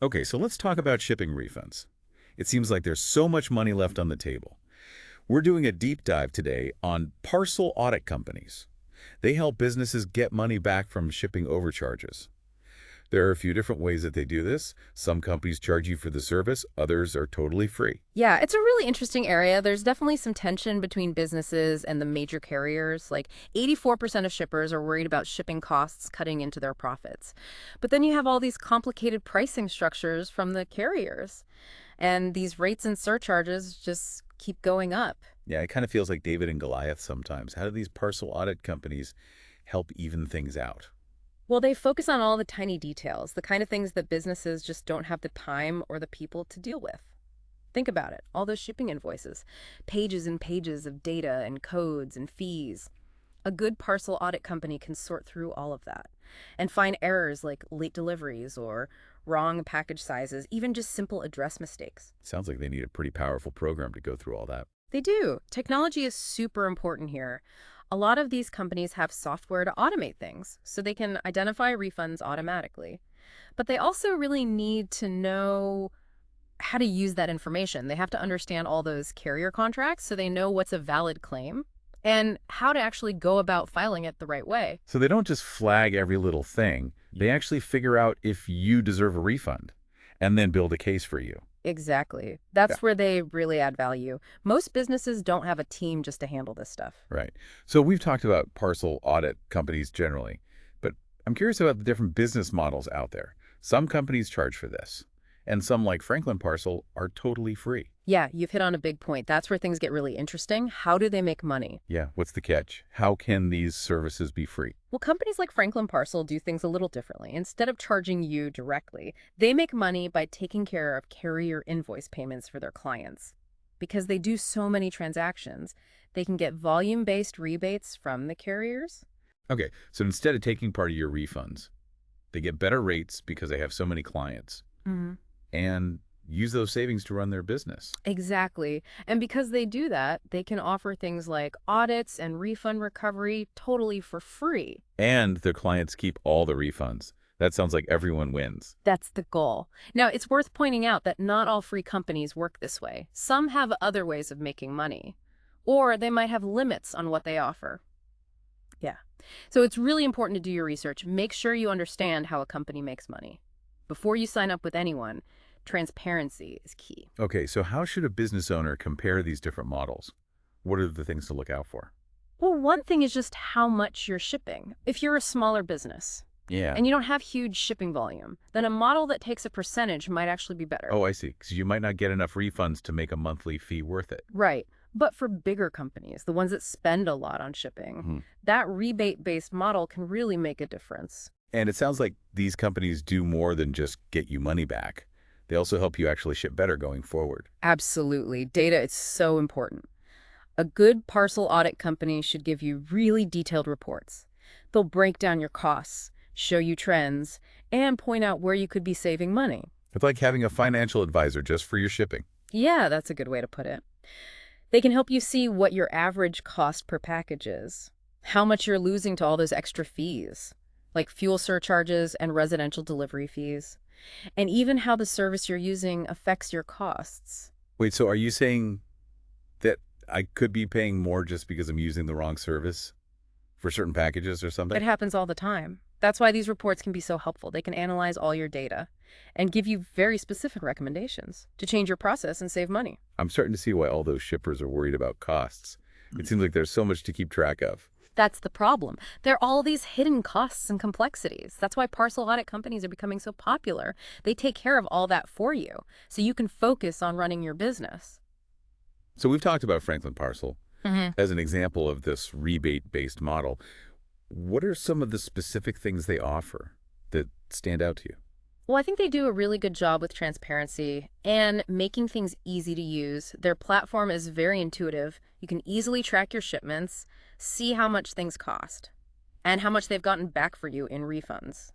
Okay, so let's talk about shipping refunds. It seems like there's so much money left on the table. We're doing a deep dive today on parcel audit companies. They help businesses get money back from shipping overcharges. There are a few different ways that they do this. Some companies charge you for the service, others are totally free. Yeah, it's a really interesting area. There's definitely some tension between businesses and the major carriers. Like 84% of shippers are worried about shipping costs cutting into their profits. But then you have all these complicated pricing structures from the carriers, and these rates and surcharges just keep going up. Yeah, it kind of feels like David and Goliath sometimes. How do these parcel audit companies help even things out? Well, they focus on all the tiny details, the kind of things that businesses just don't have the time or the people to deal with. Think about it, all those shipping invoices, pages and pages of data and codes and fees. A good parcel audit company can sort through all of that and find errors like late deliveries or wrong package sizes, even just simple address mistakes. Sounds like they need a pretty powerful program to go through all that. They do. Technology is super important here. A lot of these companies have software to automate things, so they can identify refunds automatically. But they also really need to know how to use that information. They have to understand all those carrier contracts so they know what's a valid claim and how to actually go about filing it the right way. So they don't just flag every little thing. They actually figure out if you deserve a refund and then build a case for you. Exactly. Yeah, That's where they really add value. Most businesses don't have a team just to handle this stuff. right. So we've talked about parcel audit companies generally, but I'm curious about the different business models out there. Some companies charge for this, and some, like Franklin Parcel, are totally free. Yeah, you've hit on a big point. That's where things get really interesting. How do they make money? Yeah, what's the catch? How can these services be free? Well, companies like Franklin Parcel do things a little differently. Instead of charging you directly, they make money by taking care of carrier invoice payments for their clients. Because they do so many transactions, they can get volume-based rebates from the carriers. Okay, so instead of taking part of your refunds, they get better rates because they have so many clients and use those savings to run their business. Exactly. And because they do that, they can offer things like audits and refund recovery totally for free. And their clients keep all the refunds. That sounds like everyone wins. That's the goal. Now, it's worth pointing out that not all free companies work this way. Some have other ways of making money, or they might have limits on what they offer. Yeah. So it's really important to do your research. Make sure you understand how a company makes money. Before you sign up with anyone, transparency is key. Okay, so how should a business owner compare these different models? What are the things to look out for? Well, one thing is just how much you're shipping. If you're a smaller business Yeah. and you don't have huge shipping volume, then a model that takes a percentage might actually be better. Oh, I see. Because you might not get enough refunds to make a monthly fee worth it. Right. But for bigger companies, the ones that spend a lot on shipping, that rebate-based model can really make a difference. And it sounds like these companies do more than just get you money back. They also help you actually ship better going forward. Absolutely. Data is so important. A good parcel audit company should give you really detailed reports. They'll break down your costs, show you trends, and point out where you could be saving money. It's like having a financial advisor just for your shipping. Yeah, that's a good way to put it. They can help you see what your average cost per package is, how much you're losing to all those extra fees, like fuel surcharges and residential delivery fees, and even how the service you're using affects your costs. Wait, so are you saying that I could be paying more just because I'm using the wrong service for certain packages or It something? happens all the time. That's why these reports can be so helpful. They can analyze all your data and give you very specific recommendations to change your process and save money. I'm starting to see why all those shippers are worried about costs. It seems like there's so much to keep track of. That's the problem. There are all these hidden costs and complexities. That's why parcel audit companies are becoming so popular. They take care of all that for you, so you can focus on running your business. So we've talked about Franklin Parcel hmm as an example of this rebate-based model. What are some of the specific things they offer that stand out to you? Well, I think they do a really good job with transparency and making things easy to use. Their platform is very intuitive. You can easily track your shipments, see how much things cost, and how much they've gotten back for you in refunds.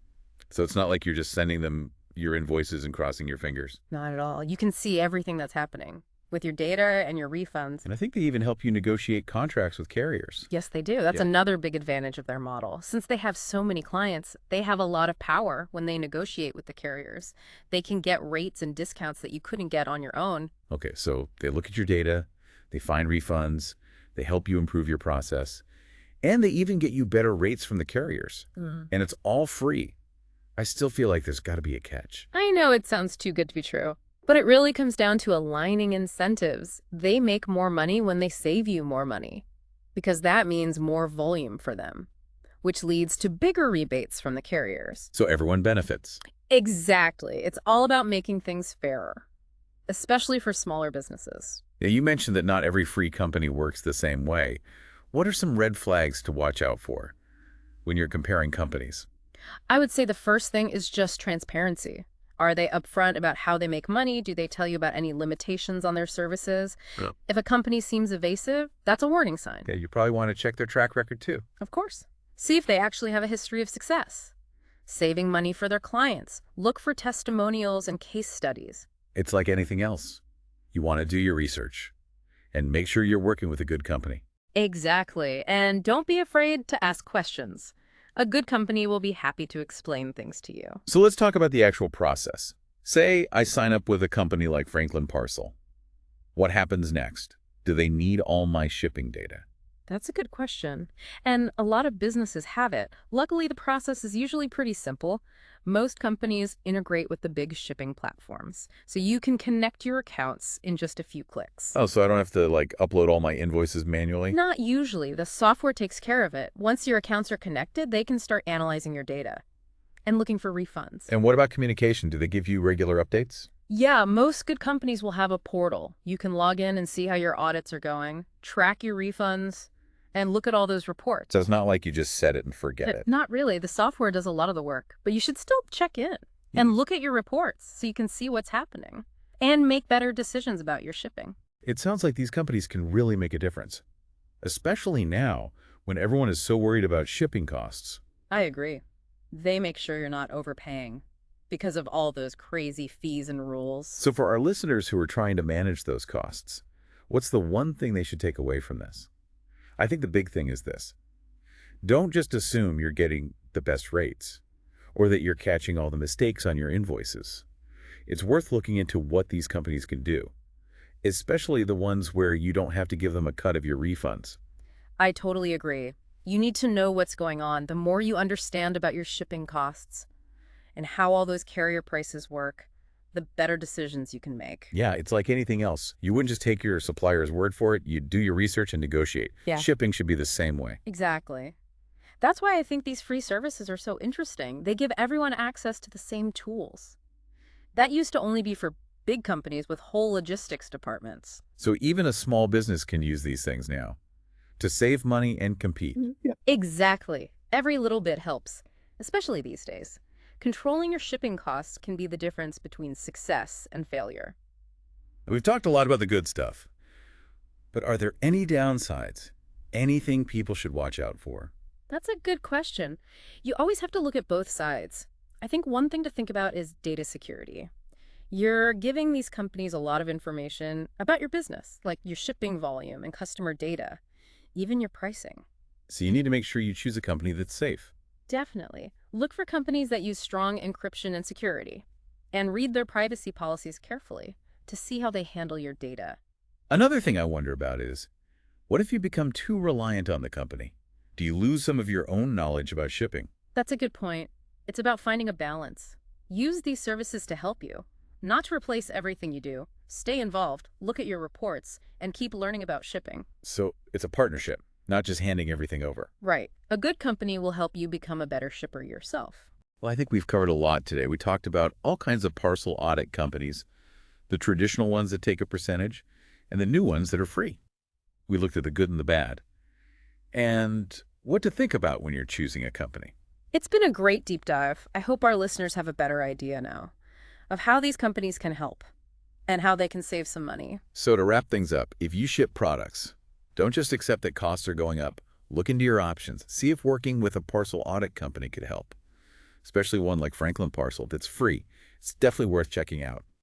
So it's not like you're just sending them your invoices and crossing your fingers. Not at all. You can see everything that's happening. with your data and your refunds. And I think they even help you negotiate contracts with carriers. Yes, they do. That's Yeah. another big advantage of their model. Since they have so many clients, they have a lot of power when they negotiate with the carriers. They can get rates and discounts that you couldn't get on your own. Okay, so they look at your data, they find refunds, they help you improve your process, and they even get you better rates from the carriers. And it's all free. I still feel like there's got to be a catch. I know it sounds too good to be true, but it really comes down to aligning incentives. They make more money when they save you more money, because that means more volume for them, which leads to bigger rebates from the carriers. So everyone benefits. Exactly. It's all about making things fairer, especially for smaller businesses. Now, you mentioned that not every free company works the same way. What are some red flags to watch out for when you're comparing companies? I would say the first thing is just transparency. Are they upfront about how they make money? Do they tell you about any limitations on their services? Yeah. If a company seems evasive, that's a warning sign. Yeah, you probably want to check their track record too. Of course. See if they actually have a history of success. Saving money for their clients. Look for testimonials and case studies. It's like anything else. You want to do your research and make sure you're working with a good company. Exactly. And don't be afraid to ask questions. A good company will be happy to explain things to you. So let's talk about the actual process. Say I sign up with a company like Franklin Parcel. What happens next? Do they need all my shipping data? That's a good question. And a lot of businesses have it. Luckily, the process is usually pretty simple. Most companies integrate with the big shipping platforms, so you can connect your accounts in just a few clicks. Oh, so I don't have to upload all my invoices manually? Not usually. The software takes care of it. Once your accounts are connected, they can start analyzing your data and looking for refunds. And what about communication? Do they give you regular updates? Yeah, most good companies will have a portal. You can log in and see how your audits are going, track your refunds, and look at all those reports. So it's not like you just set it and forget it. Not really. The software does a lot of the work, but you should still check in and look at your reports so you can see what's happening and make better decisions about your shipping. It sounds like these companies can really make a difference, especially now when everyone is so worried about shipping costs. I agree. They make sure you're not overpaying because of all those crazy fees and rules. So for our listeners who are trying to manage those costs, what's the one thing they should take away from this? I think the big thing is this. Don't just assume you're getting the best rates or that you're catching all the mistakes on your invoices. It's worth looking into what these companies can do, especially the ones where you don't have to give them a cut of your refunds. I totally agree. You need to know what's going on. The more you understand about your shipping costs and how all those carrier prices work, the better decisions you can make. Yeah, it's like anything else. You wouldn't just take your supplier's word for it. You do your research and negotiate. Yeah. Shipping should be the same way. Exactly. That's why I think these free services are so interesting. They give everyone access to the same tools. That used to only be for big companies with whole logistics departments. So even a small business can use these things now to save money and compete. Yeah. Exactly. Every little bit helps, especially these days. Controlling your shipping costs can be the difference between success and failure. We've talked a lot about the good stuff, but are there any downsides? Anything people should watch out for? That's a good question. You always have to look at both sides. I think one thing to think about is data security. You're giving these companies a lot of information about your business, like your shipping volume and customer data, even your pricing. So you need to make sure you choose a company that's safe. Definitely. Look for companies that use strong encryption and security, and read their privacy policies carefully to see how they handle your data. Another thing I wonder about is, what if you become too reliant on the company? Do you lose some of your own knowledge about shipping? That's a good point. It's about finding a balance. Use these services to help you, not to replace everything you do. Stay involved, look at your reports, and keep learning about shipping. So it's a partnership, not just handing everything over. Right. A good company will help you become a better shipper yourself. Well, I think we've covered a lot today. We talked about all kinds of parcel audit companies, the traditional ones that take a percentage, and the new ones that are free. We looked at the good and the bad, and what to think about when you're choosing a company. It's been a great deep dive. I hope our listeners have a better idea now of how these companies can help and how they can save some money. So to wrap things up, if you ship products, don't just accept that costs are going up. Look into your options. See if working with a parcel audit company could help, especially one like Franklin Parcel that's free. It's definitely worth checking out.